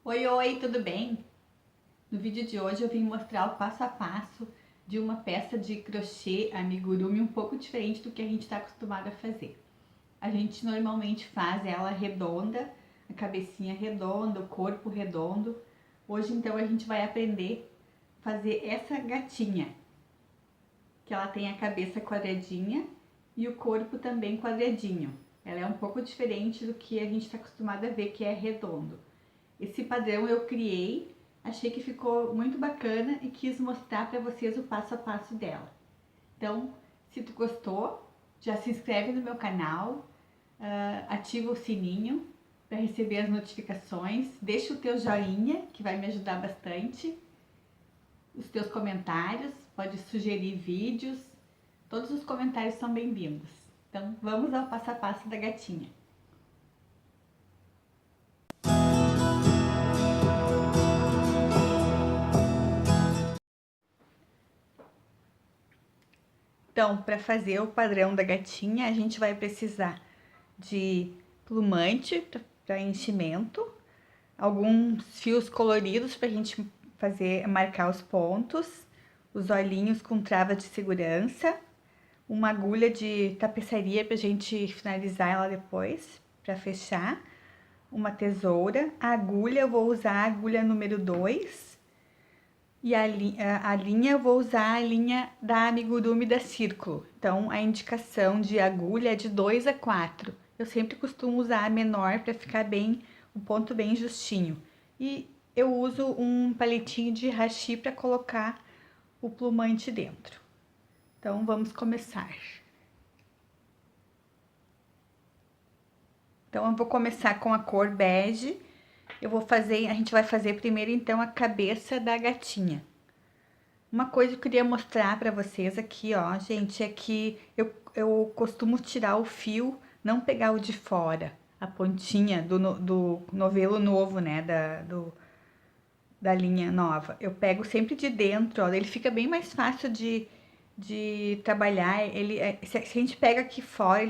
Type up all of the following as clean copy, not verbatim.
Oi, oi, tudo bem? No vídeo de hoje eu vim mostrar o passo a passo de uma peça de crochê amigurumi um pouco diferente do que a gente está acostumado a fazer. A gente normalmente faz ela redonda, a cabecinha redonda, o corpo redondo. Hoje então a gente vai aprender a fazer essa gatinha, que ela tem a cabeça quadradinha e o corpo também quadradinho. Ela é um pouco diferente do que a gente está acostumado a ver, que é redondo. Esse padrão eu criei, achei que ficou muito bacana e quis mostrar para vocês o passo a passo dela. Então, se tu gostou, já se inscreve no meu canal, ativa o sininho para receber as notificações, deixa o teu joinha, que vai me ajudar bastante, os teus comentários, pode sugerir vídeos, todos os comentários são bem-vindos. Então, vamos ao passo a passo da gatinha. Então, para fazer o padrão da gatinha, a gente vai precisar de plumante para enchimento, alguns fios coloridos para a gente marcar os pontos, os olhinhos com trava de segurança, uma agulha de tapeçaria para a gente finalizar ela depois, para fechar, uma tesoura, a agulha eu vou usar a agulha número 2, e a linha eu vou usar a linha da amigurumi da Círculo. Então, a indicação de agulha é de 2 a 4. Eu sempre costumo usar a menor para ficar bem, o ponto bem justinho. E eu uso um palitinho de hashi para colocar o plumante dentro. Então, vamos começar. Então, eu vou começar com a cor bege. A gente vai fazer primeiro, então, a cabeça da gatinha. Uma coisa que eu queria mostrar pra vocês aqui, ó, gente, é que eu costumo tirar o fio, não pegar o de fora, a pontinha do novelo novo, né, da linha nova. Eu pego sempre de dentro, ó, ele fica bem mais fácil de trabalhar. Se a gente pega aqui fora,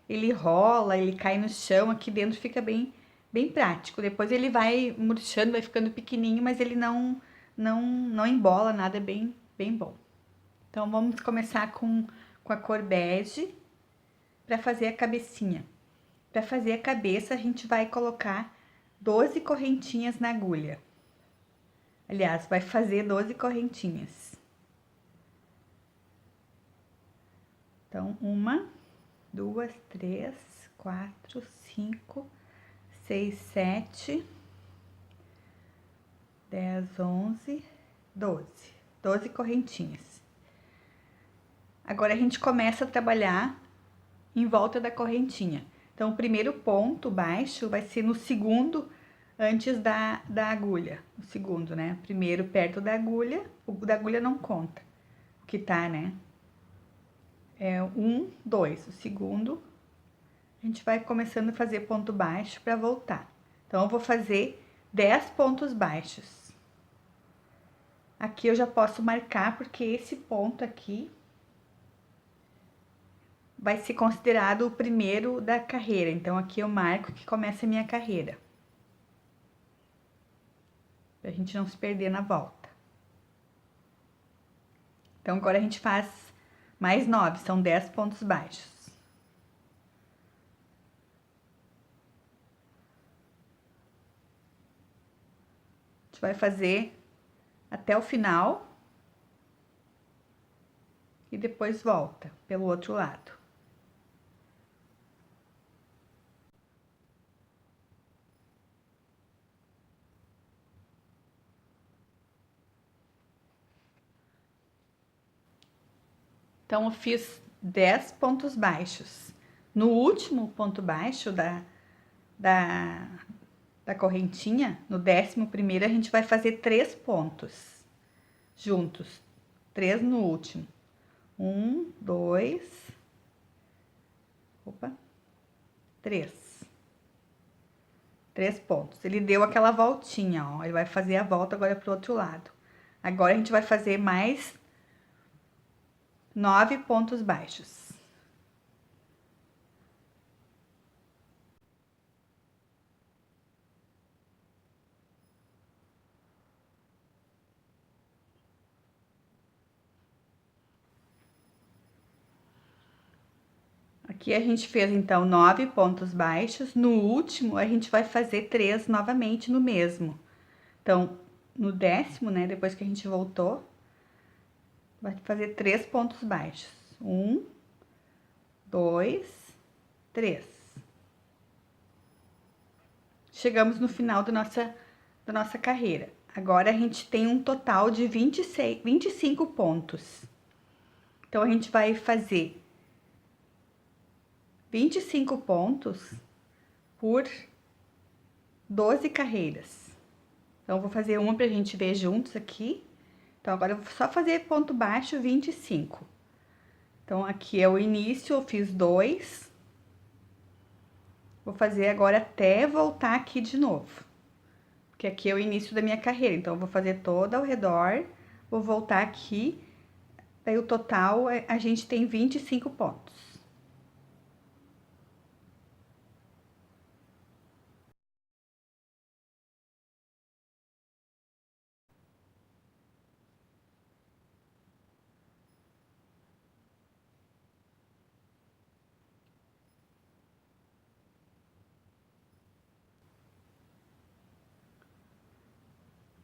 ele rola, ele cai no chão, aqui dentro fica bem prático. Depois ele vai murchando, vai ficando pequenininho, mas ele não embola nada, é bem bom. Então, vamos começar com a cor bege para fazer a cabecinha. Para fazer a cabeça, a gente vai colocar 12 correntinhas na agulha. Aliás, vai fazer 12 correntinhas. Então, 1, 2, 3, 4, 5, 6, 7, 10, 11, 12. 12 correntinhas. Agora, a gente começa a trabalhar em volta da correntinha. Então, o primeiro ponto baixo vai ser no segundo antes da agulha. O segundo, né? Primeiro perto da agulha, o da agulha não conta. O que tá, né? É 1, 2. O segundo, a gente vai começando a fazer ponto baixo para voltar. Então, eu vou fazer 10 pontos baixos. Aqui eu já posso marcar, porque esse ponto aqui vai ser considerado o primeiro da carreira. Então, aqui eu marco que começa a minha carreira. Pra gente não se perder na volta. Então, agora a gente faz mais 9, são 10 pontos baixos. A gente vai fazer até o final. E depois volta pelo outro lado. Então, eu fiz 10 pontos baixos. No último ponto baixo da correntinha, no 11º, a gente vai fazer 3 pontos juntos. 3 no último. 1, 2, 3. 3 pontos. Ele deu aquela voltinha, ó. Ele vai fazer a volta agora pro outro lado. Agora, a gente vai fazer mais 9 pontos baixos. Aqui a gente fez, então, 9 pontos baixos. No último, a gente vai fazer 3 novamente no mesmo. Então, no 10º, né, depois que a gente voltou, vai fazer 3 pontos baixos. 1, 2, 3. Chegamos no final da nossa carreira. Agora, a gente tem um total de 25 pontos. Então, a gente vai fazer 25 pontos por 12 carreiras. Então, eu vou fazer uma pra gente ver juntos aqui. Então, agora eu vou só fazer ponto baixo 25. Então, aqui é o início, eu fiz 2. Vou fazer agora até voltar aqui de novo. Porque aqui é o início da minha carreira. Então, eu vou fazer toda ao redor, vou voltar aqui. Daí, o total, a gente tem 25 pontos.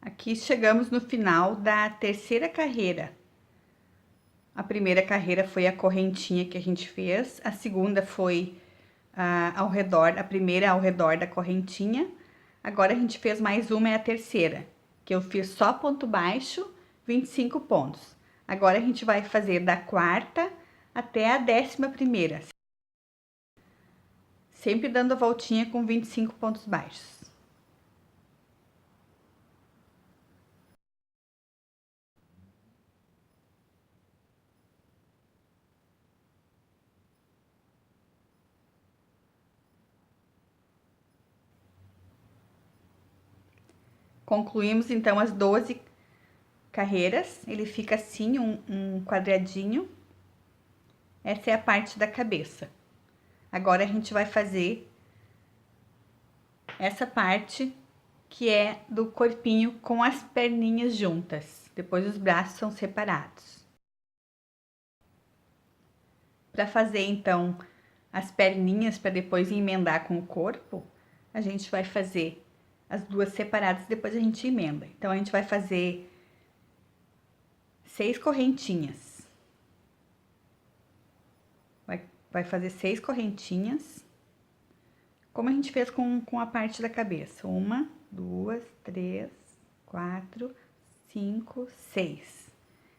Aqui chegamos no final da terceira carreira. A primeira carreira foi a correntinha que a gente fez, a segunda foi ao redor, a primeira ao redor da correntinha. Agora a gente fez mais uma, é a terceira, que eu fiz só ponto baixo, 25 pontos. Agora a gente vai fazer da quarta até a 11ª, sempre dando a voltinha com 25 pontos baixos. Concluímos então as 12 carreiras, ele fica assim, um quadradinho. Essa é a parte da cabeça. Agora a gente vai fazer essa parte que é do corpinho com as perninhas juntas. Depois os braços são separados. Para fazer então as perninhas para depois emendar com o corpo, a gente vai fazer as duas separadas, depois a gente emenda. Então a gente vai fazer 6 correntinhas. Vai fazer 6 correntinhas, como a gente fez com a parte da cabeça. 1, 2, 3, 4, 5, 6.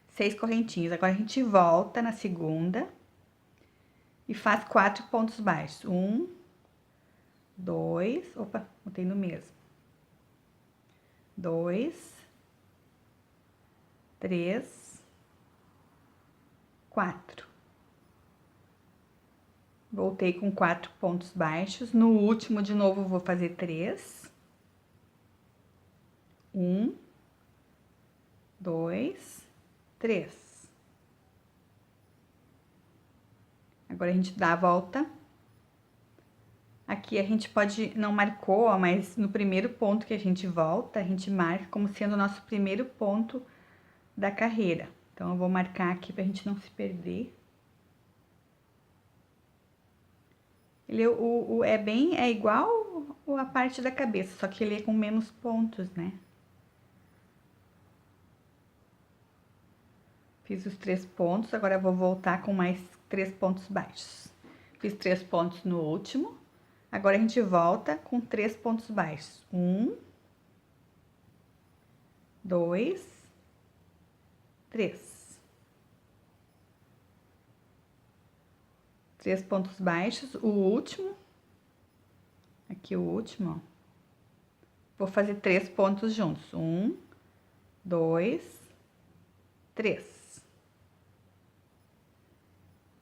6 correntinhas. Agora a gente volta na segunda e faz 4 pontos baixos. 1, 2, opa, botei no mesmo. 2, 3, 4. Voltei com 4 pontos baixos. No último, de novo, vou fazer 3. 1, 2, 3. Agora, a gente dá a volta. Aqui a gente pode, não marcou, ó, mas no primeiro ponto que a gente volta, a gente marca como sendo o nosso primeiro ponto da carreira. Então, eu vou marcar aqui pra gente não se perder. Ele é igual a parte da cabeça, só que ele é com menos pontos, né? Fiz os 3 pontos, agora eu vou voltar com mais 3 pontos baixos. Fiz 3 pontos no último, agora a gente volta com 3 pontos baixos. 1, 2, 3. 3 pontos baixos, o último, aqui o último, ó. Vou fazer 3 pontos juntos. 1, 2, 3.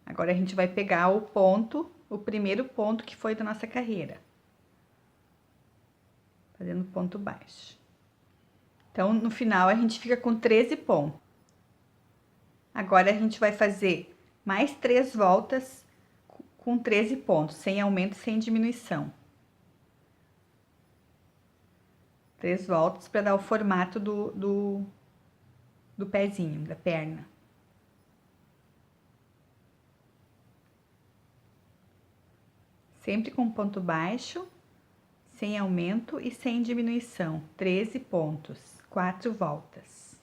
Agora, a gente vai pegar o ponto, o primeiro ponto que foi da nossa carreira. Fazendo ponto baixo. Então, no final, a gente fica com 13 pontos. Agora, a gente vai fazer mais 3 voltas com 13 pontos, sem aumento e sem diminuição. 3 voltas para dar o formato do pezinho, da perna. Sempre com ponto baixo, sem aumento e sem diminuição. 13 pontos, 4 voltas.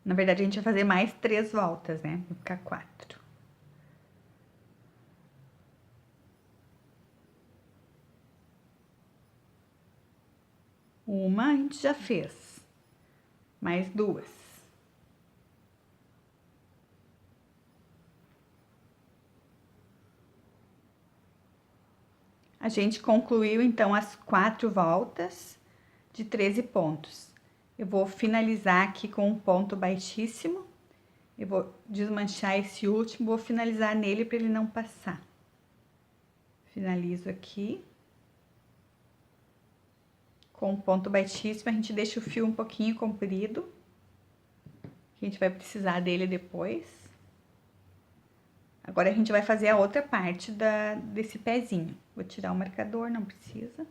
Na verdade, a gente vai fazer mais 3 voltas, né? Vai ficar 4. Uma a gente já fez. Mais 2. A gente concluiu, então, as 4 voltas de 13 pontos. Eu vou finalizar aqui com um ponto baixíssimo. Eu vou desmanchar esse último, vou finalizar nele para ele não passar. Finalizo aqui. Com um ponto baixíssimo, a gente deixa o fio um pouquinho comprido. A gente vai precisar dele depois. Agora, a gente vai fazer a outra parte desse pezinho. Vou tirar o marcador, não precisa.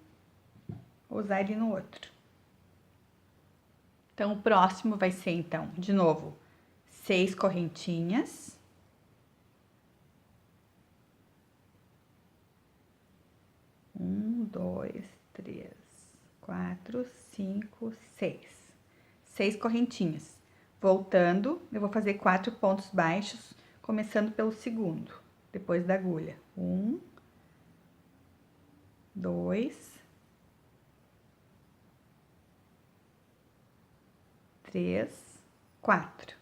Vou usar ele no outro. Então, o próximo vai ser, então, de novo, 6 correntinhas. Um, dois, três, 4, 5, 6. 6 correntinhas. Voltando, eu vou fazer 4 pontos baixos, começando pelo segundo, depois da agulha. 1, 2, 3, 4.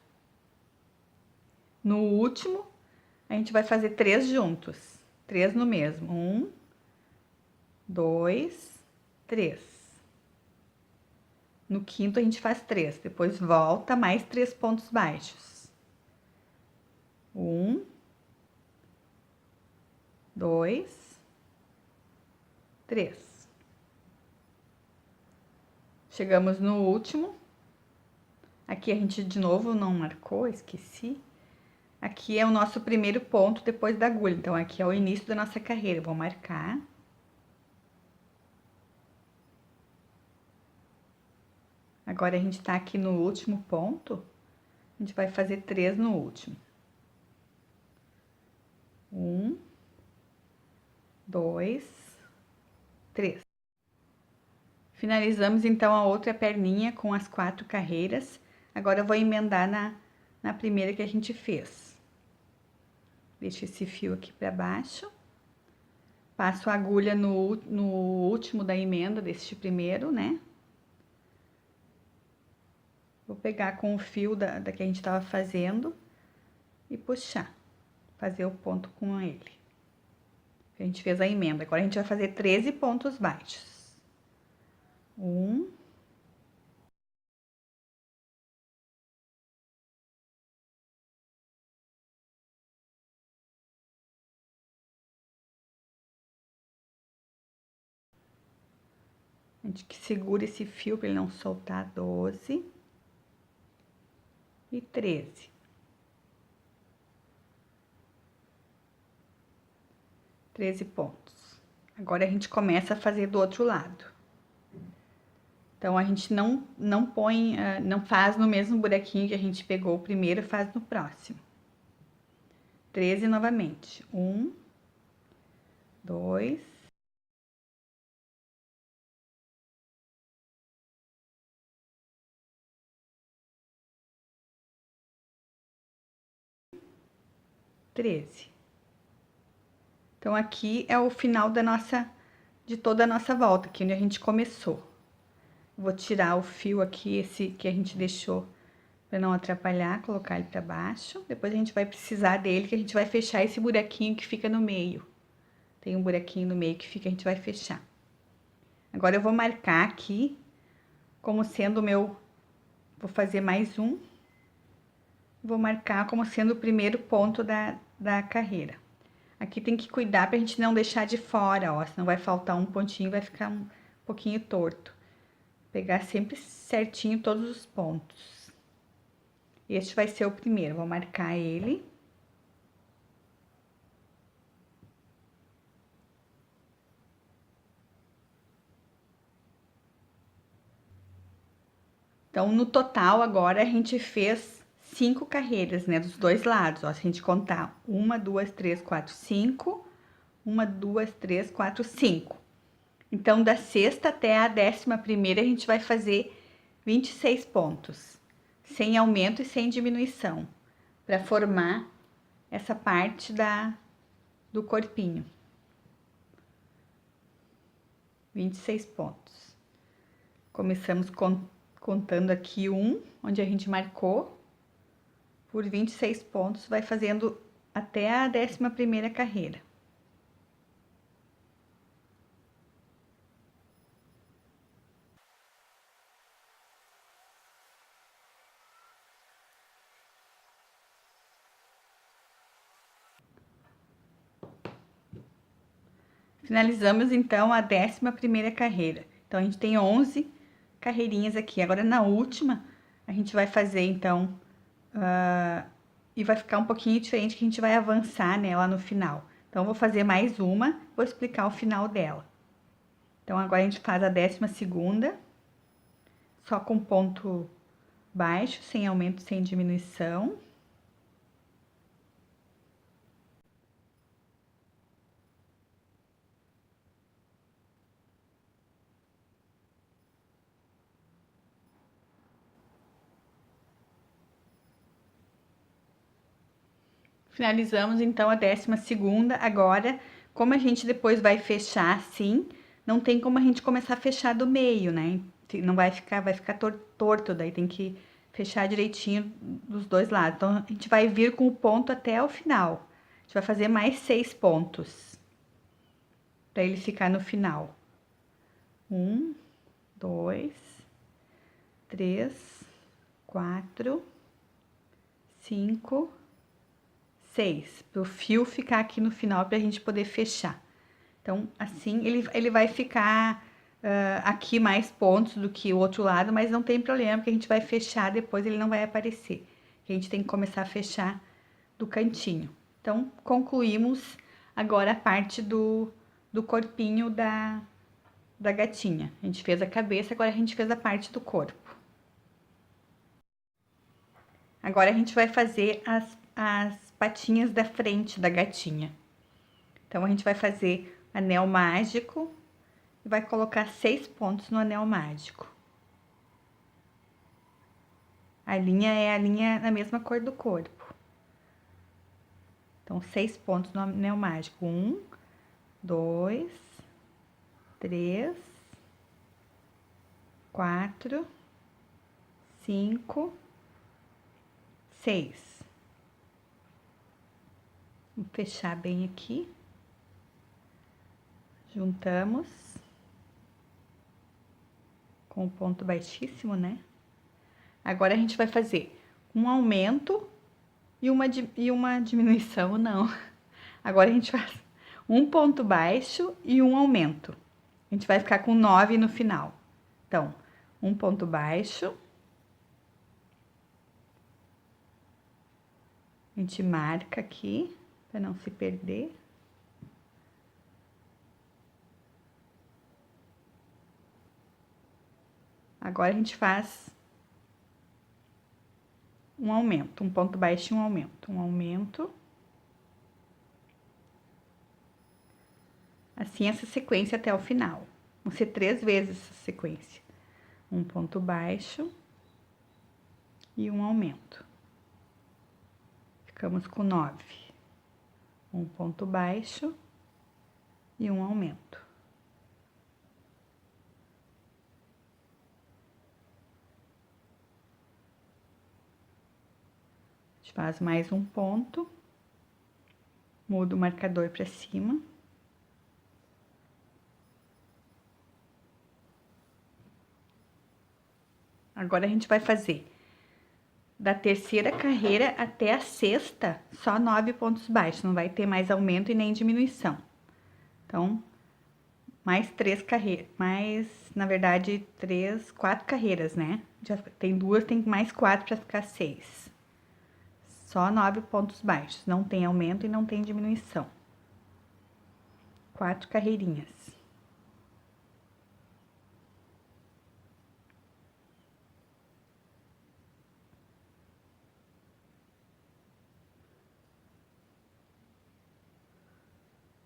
No último, a gente vai fazer 3 juntos. 3 no mesmo. 1, 2, 3. No quinto, a gente faz 3. Depois, volta mais 3 pontos baixos. 1, 2, 3. Chegamos no último. Aqui a gente de novo não marcou, esqueci. Aqui é o nosso primeiro ponto depois da agulha. Então, aqui é o início da nossa carreira. Vou marcar. Agora, a gente tá aqui no último ponto. A gente vai fazer 3 no último. 1, 2, 3. Finalizamos, então, a outra perninha com as 4 carreiras. Agora, eu vou emendar na primeira que a gente fez. Deixo esse fio aqui pra baixo. Passo a agulha no último da emenda deste primeiro, né? Vou pegar com o fio da que a gente tava fazendo e puxar. Fazer o ponto com ele. A gente fez a emenda. Agora, a gente vai fazer 13 pontos baixos. 1, a gente que segura esse fio para ele não soltar. 12 e 13. 13 pontos. Agora, a gente começa a fazer do outro lado. Então, a gente não põe, não faz no mesmo buraquinho que a gente pegou o primeiro, faz no próximo. 13 novamente. 1, 2, 13. Então, aqui é o final de toda a nossa volta, aqui onde a gente começou. Vou tirar o fio aqui, esse que a gente deixou para não atrapalhar, colocar ele para baixo. Depois a gente vai precisar dele, que a gente vai fechar esse buraquinho que fica no meio. Tem um buraquinho no meio que fica, a gente vai fechar. Agora, eu vou marcar aqui como sendo o meu... Vou fazer mais um. Vou marcar como sendo o primeiro ponto da carreira. Aqui tem que cuidar pra gente não deixar de fora, ó, senão vai faltar um pontinho, vai ficar um pouquinho torto. Pegar sempre certinho todos os pontos. Este vai ser o primeiro, vou marcar ele. Então, no total, agora, a gente fez 5 carreiras, né, dos dois lados, ó, se a gente contar 1, 2, 3, 4, 5, 1, 2, 3, 4, 5. Então, da sexta até a 11ª, a gente vai fazer 26 pontos, sem aumento e sem diminuição, para formar essa parte do corpinho. 26 pontos. Começamos contando aqui onde a gente marcou, por 26 pontos, vai fazendo até a 11ª carreira. Finalizamos, então, a 11ª carreira. Então, a gente tem 11 carreirinhas aqui. Agora, na última, a gente vai fazer, então, e vai ficar um pouquinho diferente, que a gente vai avançar nela no final. Então, eu vou fazer mais uma, vou explicar o final dela. Então, agora a gente faz a 12ª, só com ponto baixo, sem aumento, sem diminuição. Finalizamos, então, a 12ª. Agora, como a gente depois vai fechar assim, não tem como a gente começar a fechar do meio, né? Não vai ficar torto, daí tem que fechar direitinho dos dois lados. Então, a gente vai vir com o ponto até o final. A gente vai fazer mais 6 pontos, para ele ficar no final. 1, 2, 3, 4, 5, 6, para o fio ficar aqui no final, para a gente poder fechar. Então, assim, ele vai ficar aqui mais pontos do que o outro lado, mas não tem problema, porque a gente vai fechar depois, ele não vai aparecer. A gente tem que começar a fechar do cantinho. Então, concluímos agora a parte do corpinho da gatinha. A gente fez a cabeça, agora a gente fez a parte do corpo. Agora a gente vai fazer as patinhas da frente da gatinha. Então, a gente vai fazer anel mágico e vai colocar 6 pontos no anel mágico. A linha é a linha na mesma cor do corpo. Então, 6 pontos no anel mágico. 1, 2, 3, 4, 5, 6. Vou fechar bem aqui. Juntamos com o ponto baixíssimo, né? Agora a gente vai fazer um aumento e uma diminuição, não. Agora a gente faz um ponto baixo e um aumento. A gente vai ficar com 9 no final. Então, um ponto baixo. A gente marca aqui, para não se perder. Agora, a gente faz um aumento, um ponto baixo e um aumento. Um aumento. Assim, essa sequência até o final. Vão ser 3 vezes essa sequência. Um ponto baixo e um aumento. Ficamos com 9. Um ponto baixo e um aumento. A gente faz mais um ponto. Muda o marcador para cima. Agora, a gente vai fazer da terceira carreira até a sexta, só 9 pontos baixos. Não vai ter mais aumento e nem diminuição. Então, mais 3 carreiras, na verdade, 4 carreiras, né? Já tem 2, tem mais 4 para ficar 6. Só 9 pontos baixos, não tem aumento e não tem diminuição. 4 carreirinhas.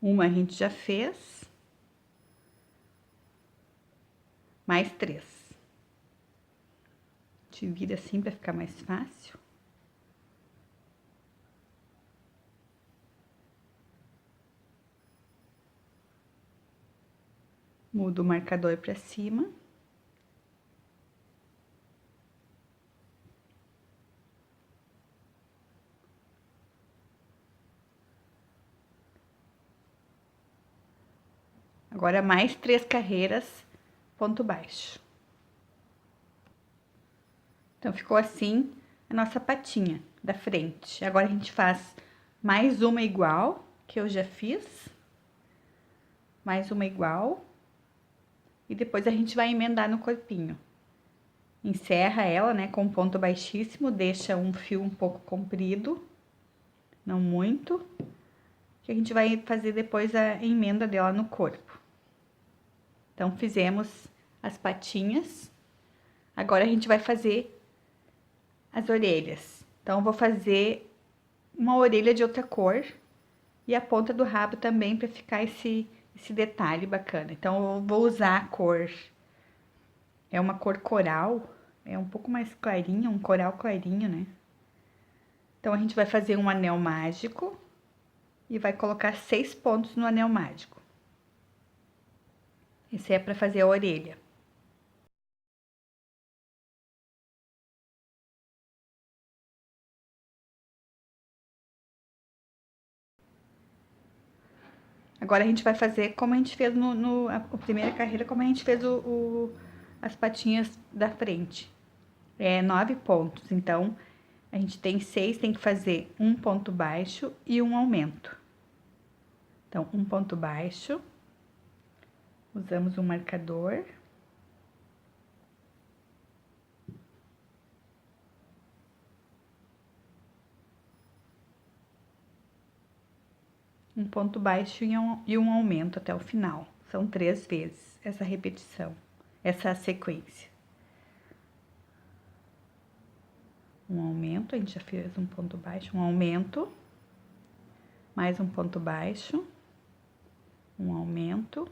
Uma a gente já fez. Mais 3. A gente vira assim para ficar mais fácil. Mudo o marcador para cima. Agora, mais 3 carreiras, ponto baixo. Então, ficou assim a nossa patinha da frente. Agora, a gente faz mais uma igual, que eu já fiz. Mais uma igual. E depois a gente vai emendar no corpinho. Encerra ela, né, com ponto baixíssimo, deixa um fio um pouco comprido, não muito, que a gente vai fazer depois a emenda dela no corpo. Então, fizemos as patinhas, agora a gente vai fazer as orelhas. Então, eu vou fazer uma orelha de outra cor e a ponta do rabo também para ficar esse detalhe bacana. Então, eu vou usar a cor, é uma cor coral, é um pouco mais clarinha, um coral clarinho, né? Então, a gente vai fazer um anel mágico e vai colocar 6 pontos no anel mágico. Esse é para fazer a orelha. Agora, a gente vai fazer como a gente fez a primeira carreira, como a gente fez as patinhas da frente. É 9 pontos, então, a gente tem 6, tem que fazer um ponto baixo e um aumento. Então, um ponto baixo, usamos um marcador. Um ponto baixo e um aumento até o final. São 3 vezes essa repetição, essa sequência. Um aumento, a gente já fez um ponto baixo, um aumento, mais um ponto baixo, um aumento,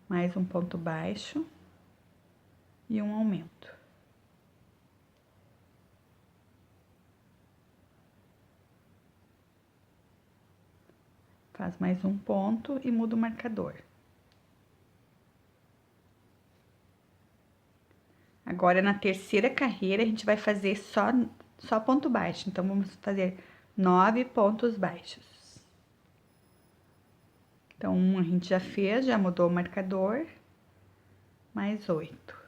mais um ponto baixo e um aumento. Faz mais um ponto e muda o marcador. Agora, na terceira carreira, a gente vai fazer só ponto baixo. Então, vamos fazer 9 pontos baixos. Então, um a gente já fez, já mudou o marcador. Mais 8.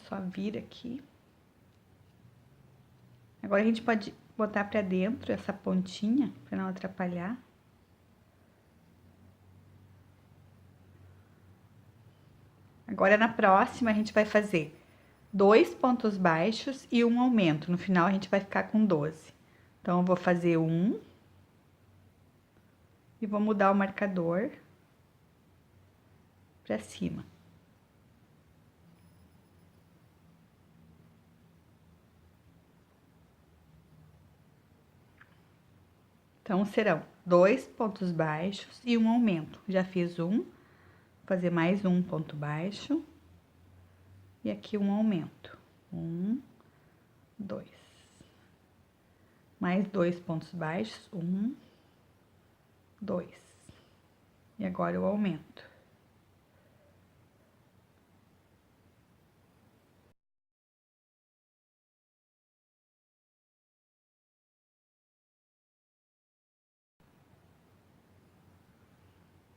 Só vira aqui. Agora, a gente pode botar pra dentro essa pontinha, pra não atrapalhar. Agora, na próxima, a gente vai fazer 2 pontos baixos e um aumento. No final, a gente vai ficar com 12. Então, eu vou fazer um. E vou mudar o marcador pra cima. Então, serão 2 pontos baixos e um aumento. Já fiz um, vou fazer mais um ponto baixo. E aqui um aumento. 1, 2. Mais 2 pontos baixos. 1, 2. E agora o aumento.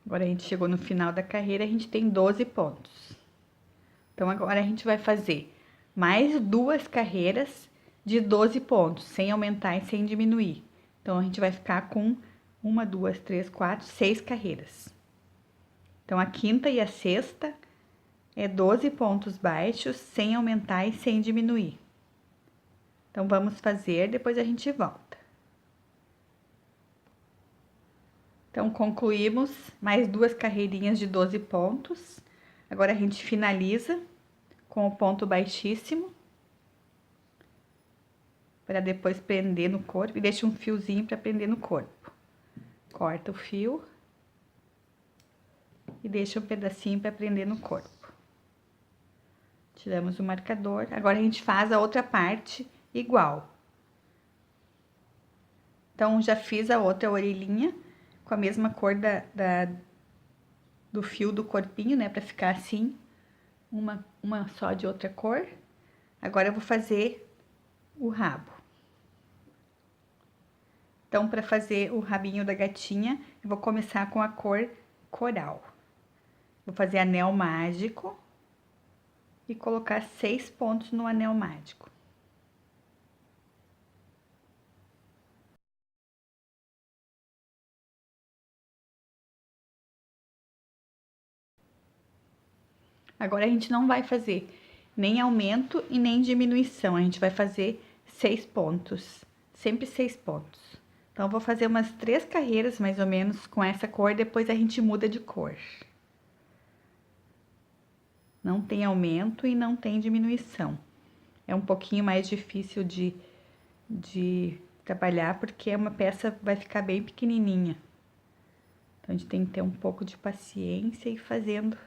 Agora, a gente chegou no final da carreira, a gente tem 12 pontos. Então, agora a gente vai fazer mais 2 carreiras de 12 pontos, sem aumentar e sem diminuir. Então, a gente vai ficar com 1, 2, 3, 4, 6 carreiras. Então, a quinta e a sexta é 12 pontos baixos, sem aumentar e sem diminuir. Então, vamos fazer, depois a gente volta. Então, concluímos mais 2 carreirinhas de 12 pontos. Agora, a gente finaliza com o ponto baixíssimo, para depois prender no corpo, e deixa um fiozinho para prender no corpo. Corta o fio e deixa um pedacinho para prender no corpo. Tiramos o marcador. Agora, a gente faz a outra parte igual. Então, já fiz a outra orelhinha com a mesma cor do fio do corpinho, né? Pra ficar assim, uma só de outra cor. Agora, eu vou fazer o rabo. Então, pra fazer o rabinho da gatinha, eu vou começar com a cor coral. Vou fazer anel mágico e colocar 6 pontos no anel mágico. Agora, a gente não vai fazer nem aumento e nem diminuição, a gente vai fazer 6 pontos, sempre 6 pontos. Então, eu vou fazer umas 3 carreiras, mais ou menos, com essa cor, depois a gente muda de cor. Não tem aumento e não tem diminuição. É um pouquinho mais difícil de trabalhar, porque uma peça vai ficar bem pequenininha. Então, a gente tem que ter um pouco de paciência e ir fazendo.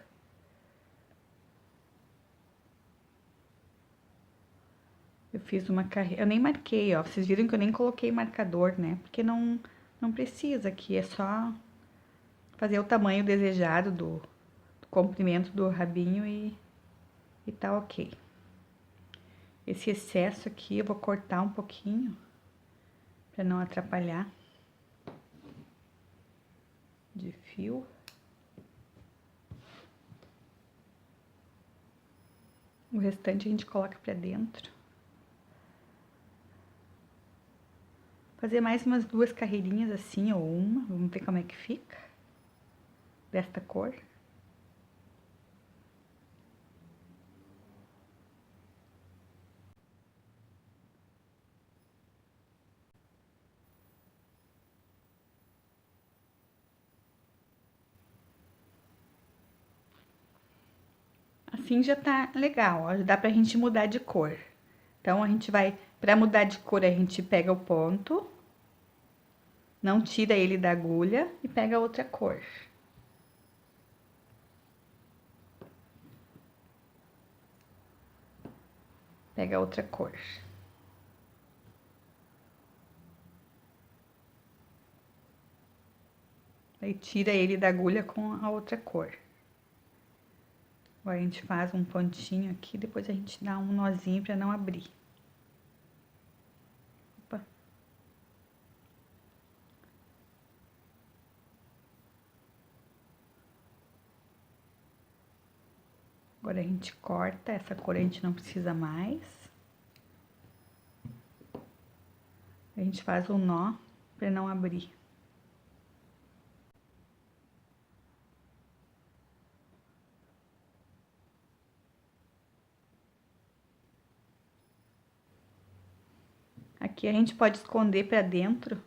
Eu fiz uma carreira, eu nem marquei, ó, vocês viram que eu nem coloquei marcador, né? Porque não precisa aqui, é só fazer o tamanho desejado do comprimento do rabinho e tá ok. Esse excesso aqui eu vou cortar um pouquinho, pra não atrapalhar de fio. O restante a gente coloca pra dentro. Fazer mais umas 2 carreirinhas assim, ou uma, vamos ver como é que fica. Desta cor. Assim já tá legal, ó, dá pra gente mudar de cor. Então, a gente vai, pra mudar de cor, a gente pega o ponto, não tira ele da agulha e pega outra cor. Pega outra cor. Aí, tira ele da agulha com a outra cor. Agora, a gente faz um pontinho aqui, depois a gente dá um nozinho pra não abrir. Opa. Agora, a gente corta, essa cor a gente não precisa mais. A gente faz um nó pra não abrir. Aqui a gente pode esconder pra dentro,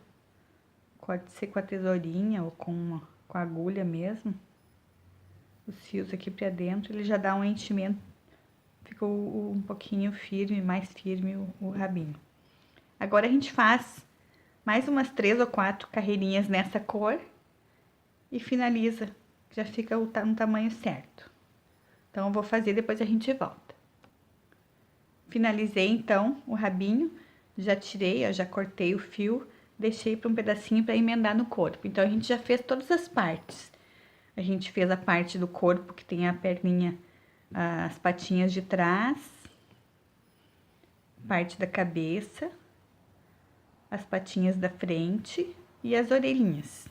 pode ser com a tesourinha ou com a agulha mesmo. Os fios aqui pra dentro, ele já dá um enchimento, fica um pouquinho firme, mais firme o rabinho. Agora, a gente faz mais umas 3 ou 4 carreirinhas nessa cor e finaliza, já fica no tamanho certo. Então, eu vou fazer, depois a gente volta. Finalizei, então, o rabinho, já tirei, ó, já cortei o fio, deixei para um pedacinho para emendar no corpo. Então, a gente já fez todas as partes. A gente fez a parte do corpo que tem a perninha, as patinhas de trás, parte da cabeça, as patinhas da frente e as orelhinhas.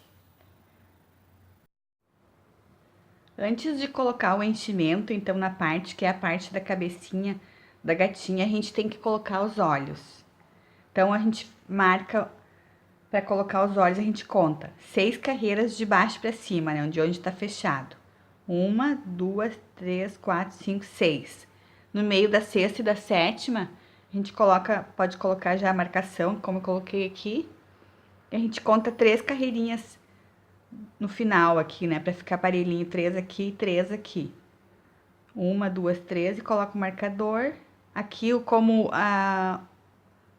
Antes de colocar o enchimento, então, na parte que é a parte da cabecinha da gatinha, a gente tem que colocar os olhos. Então, a gente marca, para colocar os olhos, a gente conta 6 carreiras de baixo para cima, né? De onde tá fechado. 1, 2, 3, 4, 5, 6. No meio da 6ª e da 7ª, a gente pode colocar já a marcação, como eu coloquei aqui. E a gente conta 3 carreirinhas no final aqui, né? Pra ficar parelhinho, 3 aqui e 3 aqui. 1, 2, 3 e coloco o marcador. Aqui, como a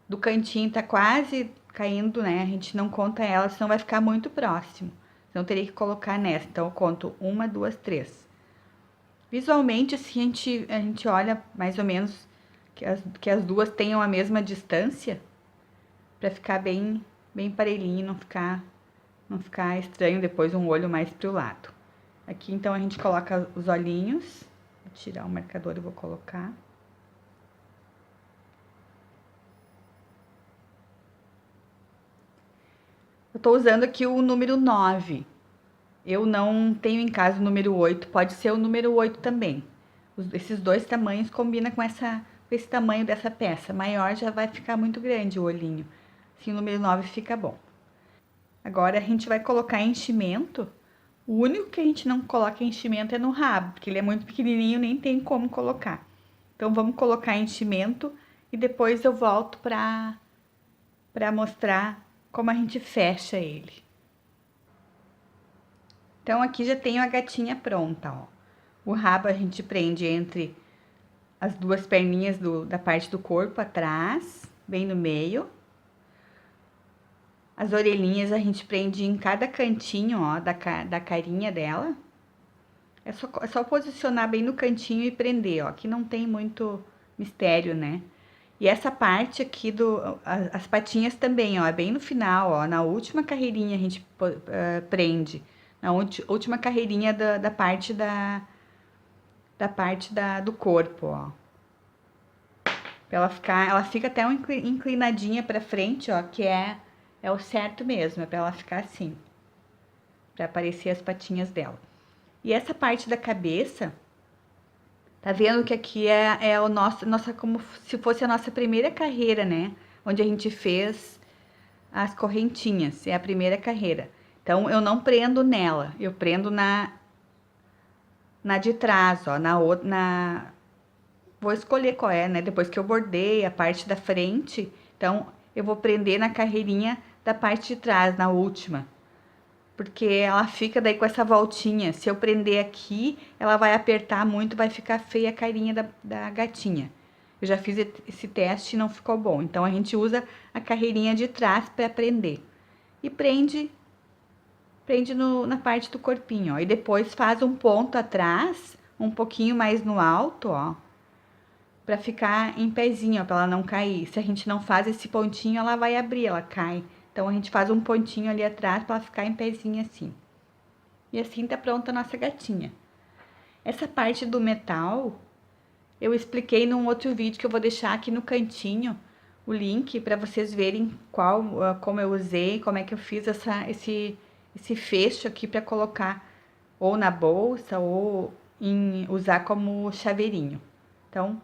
do cantinho tá quase caindo, né? A gente não conta ela, senão vai ficar muito próximo. Então, eu teria que colocar nessa. Então, eu conto 1, 2, 3. Visualmente, assim, a gente olha mais ou menos que as duas tenham a mesma distância, pra ficar bem parelhinho, não ficar estranho depois um olho mais pro lado. Aqui, então, a gente coloca os olhinhos. Vou tirar o marcador e vou colocar. Eu tô usando aqui o número 9. Eu não tenho em casa o número 8, pode ser o número 8 também. Esses dois tamanhos combinam com esse tamanho dessa peça. Maior já vai ficar muito grande o olhinho. Assim, o número 9 fica bom. Agora, a gente vai colocar enchimento. O único que a gente não coloca enchimento é no rabo, porque ele é muito pequenininho, nem tem como colocar. Então, vamos colocar enchimento e depois eu volto pra mostrar como a gente fecha ele. Então, aqui já tenho a gatinha pronta, ó. O rabo a gente prende entre as duas perninhas da parte do corpo atrás, bem no meio. As orelhinhas a gente prende em cada cantinho, ó, da carinha dela. É só posicionar bem no cantinho e prender, ó. Aqui não tem muito mistério, né? E essa parte aqui as patinhas também, ó, é bem no final, ó. Na última carreirinha a gente prende. Na última carreirinha da parte do corpo, ó. Ela fica até inclinadinha pra frente, ó, que é o certo mesmo, é pra ela ficar assim. Pra aparecer as patinhas dela. E essa parte da cabeça, tá vendo que aqui é o nossa, como se fosse a nossa primeira carreira, né? Onde a gente fez as correntinhas, é a primeira carreira. Então, eu não prendo nela, eu prendo na de trás, ó, vou escolher qual é, né? Depois que eu bordei a parte da frente, então, eu vou prender na carreirinha da parte de trás, na última. Porque ela fica daí com essa voltinha. Se eu prender aqui, ela vai apertar muito, vai ficar feia a carinha da gatinha. Eu já fiz esse teste e não ficou bom. Então, a gente usa a carreirinha de trás para prender. E prende na parte do corpinho, ó. E depois faz um ponto atrás, um pouquinho mais no alto, ó. Pra ficar em pezinho, ó, pra ela não cair. Se a gente não faz esse pontinho, ela vai abrir, ela cai. Então, a gente faz um pontinho ali atrás pra ela ficar em pezinho assim. E assim tá pronta a nossa gatinha. Essa parte do metal, eu expliquei num outro vídeo que eu vou deixar aqui no cantinho o link para vocês verem como eu usei, como é que eu fiz esse fecho aqui para colocar ou na bolsa ou usar como chaveirinho. Então,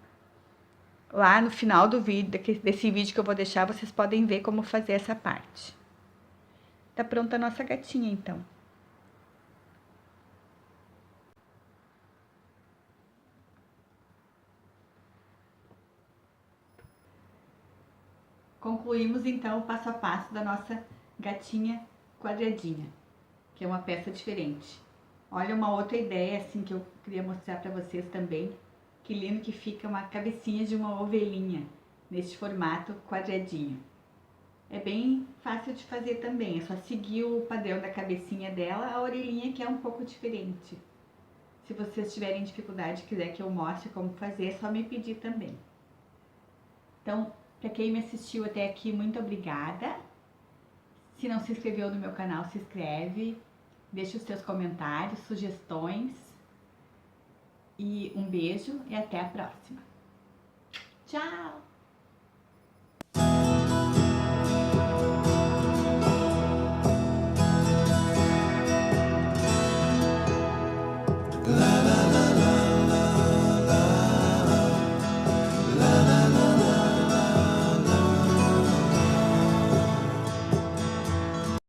lá no final do vídeo, desse vídeo que eu vou deixar, vocês podem ver como fazer essa parte. Tá pronta a nossa gatinha, então. Concluímos, então, o passo a passo da nossa gatinha quadradinha, que é uma peça diferente. Olha uma outra ideia, assim, que eu queria mostrar pra vocês também. Que lindo que fica uma cabecinha de uma ovelhinha, neste formato quadradinho. É bem fácil de fazer também, é só seguir o padrão da cabecinha dela, a orelhinha que é um pouco diferente. Se vocês tiverem dificuldade e quiser que eu mostre como fazer, é só me pedir também. Então, para quem me assistiu até aqui, muito obrigada. Se não se inscreveu no meu canal, se inscreve. Deixe os seus comentários, sugestões. E um beijo e até a próxima. Tchau!